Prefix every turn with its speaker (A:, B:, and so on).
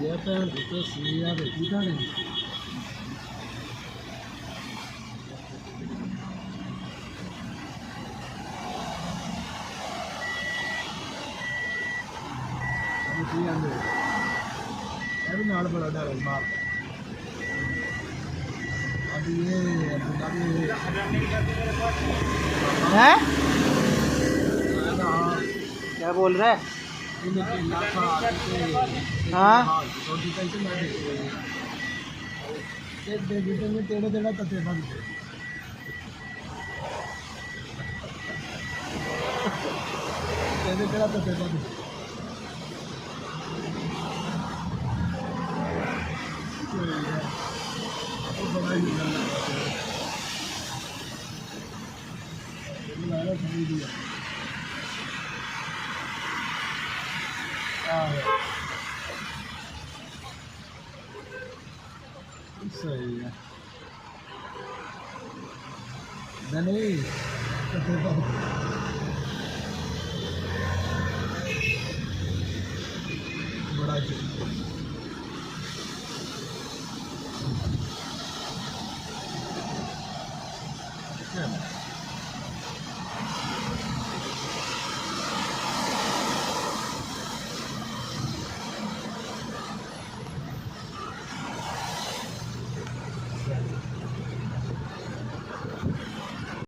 A: ये पैर तो सीया देखी था नहीं ये भी नाल बड़ा डर मार अभी ये
B: हैं क्या बोल रहा है? हाँ
A: तेड़ा तेड़ा तते बंद तेड़ा तते बंद बड़ा ही लगा दिया सही है नहीं बड़ा अच्छा